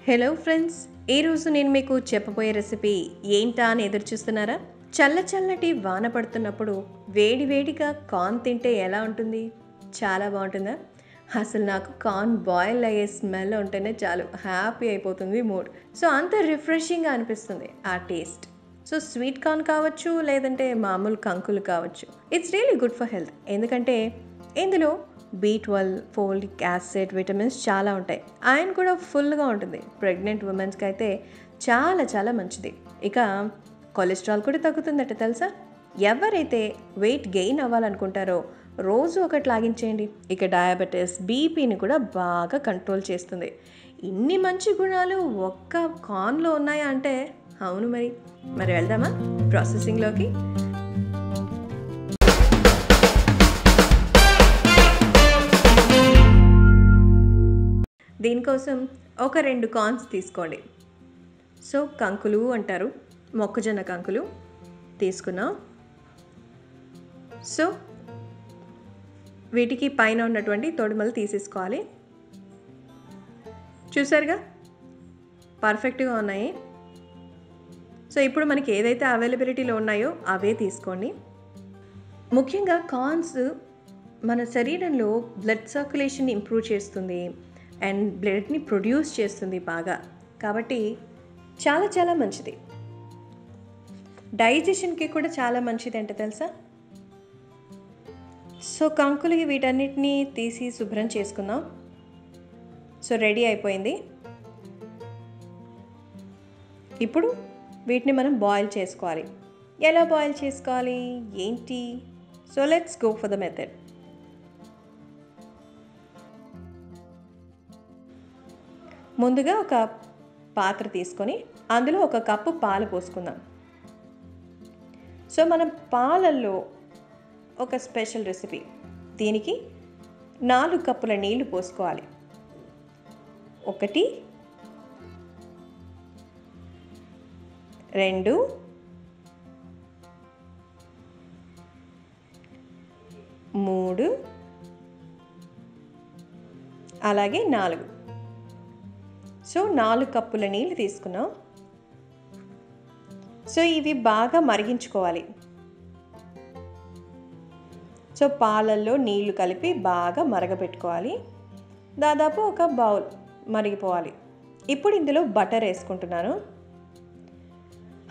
Hello friends, ఈరోజు నేను మీకు చెప్పబోయే రెసిపీ ఏంటా అని ఎదురు చూస్తున్నారా? చల్లటి వాన పడుతున్నప్పుడు వేడివేడిగా కార్న్ తింటే ఎలా ఉంటుంది? చాలా బాగుంటుందా? అసలు నాకు కార్న్ బాయిల్ అయ్యే స్మెల్ ఉంటేనే చాలు హ్యాపీ అయిపోతుంది మూడ్. సో అంత రిఫ్రెషింగ్గా అనిపిస్తుంది ఆ టేస్ట్. సో స్వీట్ కార్న్ కావచ్చు, లేదంటే మామూలు కంకులు కావచ్చు, it's really good for health. ఎందుకంటే ఇందులో B12, ఫోలిక్ యాసిడ్, విటమిన్స్ చాలా ఉంటాయి. ఐరన్ కూడా ఫుల్గా ఉంటుంది. ప్రెగ్నెంట్ ఉమెన్స్కి అయితే చాలా మంచిది. ఇక కొలెస్ట్రాల్ కూడా తగ్గుతుందట తెలుసా? ఎవరైతే వెయిట్ గెయిన్ అవ్వాలనుకుంటారో రోజు ఒకటి లాగించేయండి. ఇక డయాబెటీస్, బీపీని కూడా బాగా కంట్రోల్ చేస్తుంది. ఇన్ని మంచి గుణాలు ఒక్క కార్న్లో ఉన్నాయా అంటే అవును. మరి వెళ్దామా ప్రాసెసింగ్లోకి? దీనికోసం ఒక 2 కార్న్స్ తీసుకోండి. సో కంకులు అంటారు, మొక్కజొన్న కంకులు తీసుకున్నాం. సో వీటికి పైన ఉన్నటువంటి తొడిమలు తీసేసుకోవాలి. చూసారుగా పర్ఫెక్ట్గా ఉన్నాయి. సో ఇప్పుడు మనకి ఏదైతే అవైలబిలిటీలో ఉన్నాయో అవే తీసుకోండి. ముఖ్యంగా కార్న్స్ మన శరీరంలో బ్లడ్ సర్క్యులేషన్ ఇంప్రూవ్ చేస్తుంది అండ్ బ్లడ్ని ప్రొడ్యూస్ చేస్తుంది బాగా. కాబట్టి చాలా మంచిది. డైజెషన్కి కూడా చాలా మంచిది అంటే తెలుసా? సో కంకులకి వీటన్నిటిని తీసి శుభ్రం చేసుకుందాం. సో రెడీ అయిపోయింది. ఇప్పుడు వీటిని మనం బాయిల్ చేసుకోవాలి. ఎలా బాయిల్ చేసుకోవాలి ఏంటి? So let's go for the method. ముందుగా ఒక పాత్ర తీసుకొని అందులో 1 కప్పు పాలు పోసుకుందాం. సో మనం పాలల్లో ఒక స్పెషల్ రెసిపీ. దీనికి 4 కప్పుల నీళ్లు పోసుకోవాలి. 1 2 3 అలాగే 4. సో 4 కప్పుల నీళ్ళు తీసుకున్నాం. సో ఇవి బాగా మరిగించుకోవాలి. సో పాలల్లో నీళ్లు కలిపి బాగా మరగపెట్టుకోవాలి. దాదాపు ఒక బౌల్ మరిగిపోవాలి. ఇప్పుడు ఇందులో బటర్ వేసుకుంటున్నాను.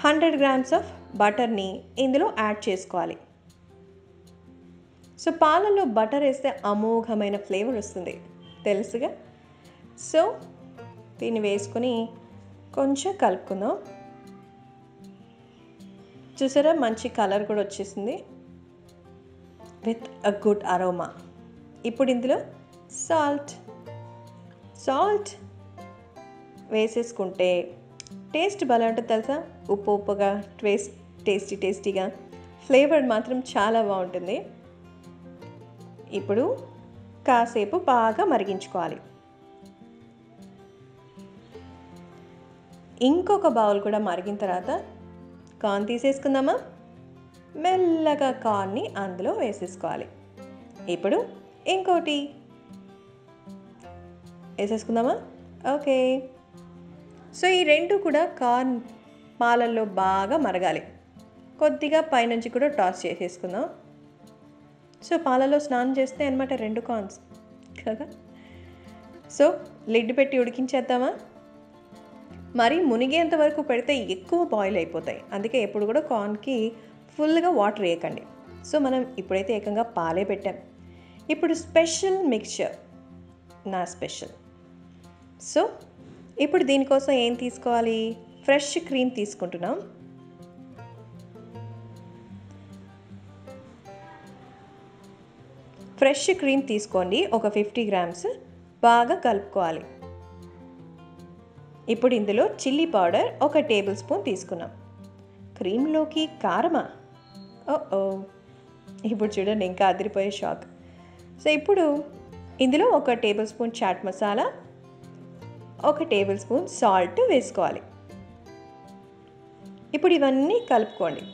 100 గ్రామ్స్ ఆఫ్ బటర్ని ఇందులో యాడ్ చేసుకోవాలి. సో పాలల్లో బటర్ వేస్తే అమోఘమైన ఫ్లేవర్ వస్తుంది తెలుసుగా. సో దీన్ని వేసుకొని కొంచెం కలుపుకుందాం. చూసారా మంచి కలర్ కూడా వచ్చేసింది విత్ అ గుడ్ అరోమా. ఇప్పుడు ఇందులో సాల్ట్ వేసేసుకుంటే టేస్ట్ భలే ఉంటుంది తెలుసా. ఉప్పుగా టేస్టీగా ఫ్లేవర్ మాత్రం చాలా బాగుంటుంది. ఇప్పుడు కాసేపు బాగా మరిగించుకోవాలి. ఇంకొక బౌల్ కూడా మరిగిన తర్వాత కార్న్ తీసేసుకుందామా. మెల్లగా కార్న్ని అందులో వేసేసుకోవాలి. ఇప్పుడు ఇంకోటి వేసేసుకుందామా. ఓకే. సో ఈ 2 కూడా కార్న్ పాలల్లో బాగా మరగాలి. కొద్దిగా పైనుంచి కూడా టాస్ చేసేసుకుందాం. సో పాలలో స్నానం చేస్తే అన్నమాట 2 కార్న్స్ కదా. సో లిడ్ పెట్టి ఉడికించేద్దామా. మరి మునిగేంత వరకు పెడితే ఎక్కువ బాయిల్ అయిపోతాయి. అందుకే ఎప్పుడు కూడా కార్న్కి ఫుల్గా వాటర్ వేయకండి. సో మనం ఇప్పుడైతే ఏకంగా పాలే పెట్టాం. ఇప్పుడు స్పెషల్ మిక్చర్, నా స్పెషల్. సో ఇప్పుడు దీనికోసం ఏం తీసుకోవాలి? ఫ్రెష్ క్రీమ్ తీసుకుంటున్నాం. ఫ్రెష్ క్రీమ్ తీసుకోండి. ఒక 50 గ్రామ్స్ బాగా కలుపుకోవాలి. ఇప్పుడు ఇందులో చిల్లీ పౌడర్ 1 టేబుల్ స్పూన్ తీసుకున్నాం. క్రీమ్లోకి కారమా? ఓ ఇప్పుడు చూడండి ఇంకా అదిరిపోయే షాక్. సో ఇప్పుడు ఇందులో 1 tablespoon chaat masala, 1 tablespoon salt వేసుకోవాలి. ఇప్పుడు ఇవన్నీ కలుపుకోండి.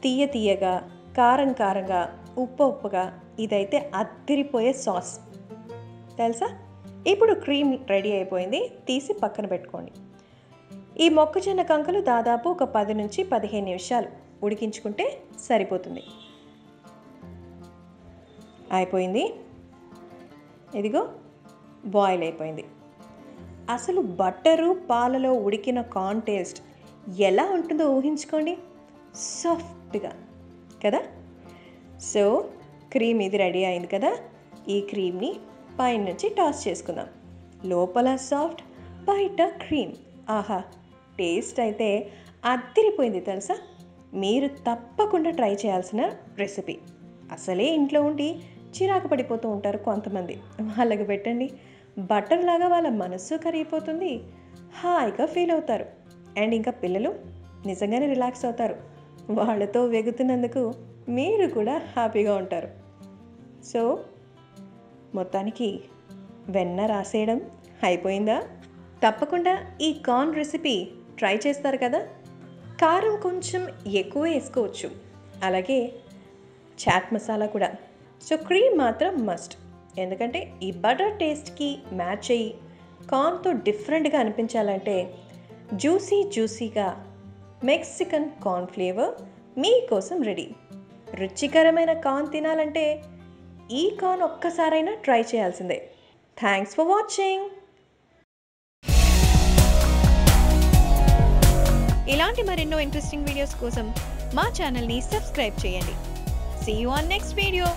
తీయగా, కారంగా, ఉప్పుగా ఇదైతే అదిరిపోయే సాస్ తెలుసా. ఇప్పుడు క్రీమ్ రెడీ అయిపోయింది, తీసి పక్కన పెట్టుకోండి. ఈ మొక్కజొన్న కంకులు దాదాపు ఒక 10 నుంచి 15 నిమిషాలు ఉడికించుకుంటే సరిపోతుంది. అయిపోయింది, ఇదిగో బాయిల్ అయిపోయింది. అసలు బట్టరు పాలలో ఉడికిన కార్న్ టేస్ట్ ఎలా ఉంటుందో ఊహించుకోండి, సాఫ్ట్గా కదా. సో క్రీమ్ ఇది రెడీ అయింది కదా, ఈ క్రీమ్ని పైన నుంచి టాస్ చేసుకుందాం. లోపల సాఫ్ట్, బయట క్రీమ్. ఆహా, టేస్ట్ అయితే అదిరిపోయింది తెలుసా. మీరు తప్పకుండా ట్రై చేయాల్సిన రెసిపీ. అసలే ఇంట్లో ఉండి చిరాకు పడిపోతూ ఉంటారు కొంతమంది, వాళ్ళకి పెట్టండి. బటర్ లాగా వాళ్ళ మనస్సు కరిగిపోతుంది, హాయిగా ఫీల్ అవుతారు. అండ్ ఇంకా పిల్లలు నిజంగానే రిలాక్స్ అవుతారు. వాళ్ళతో వెగుతున్నందుకు మీరు కూడా హ్యాపీగా ఉంటారు. సో మొత్తానికి వెన్న రాసేయడం అయిపోయిందా? తప్పకుండా ఈ కార్న్ రెసిపీ ట్రై చేస్తారు కదా. కారం కొంచెం ఎక్కువ వేసుకోవచ్చు, అలాగే చాట్ మసాలా కూడా. సో క్రీమ్ మాత్రం మస్ట్, ఎందుకంటే ఈ బటర్ టేస్ట్కి మ్యాచ్ అయ్యి కార్న్తో డిఫరెంట్గా అనిపించాలంటే జ్యూసీగా మెక్సికన్ కార్న్ ఫ్లేవర్ మీకోసం రెడీ. రుచికరమైన కార్న్ తినాలంటే ఈ కార్న్ ఒక్కసారైనా ట్రై చేయాల్సిందే. Thanks for watching. ఇలాంటి మరెన్నో ఇంట్రెస్టింగ్ వీడియోస్ కోసం మా ఛానల్ని సబ్స్క్రైబ్ చేయండి. See you on next video.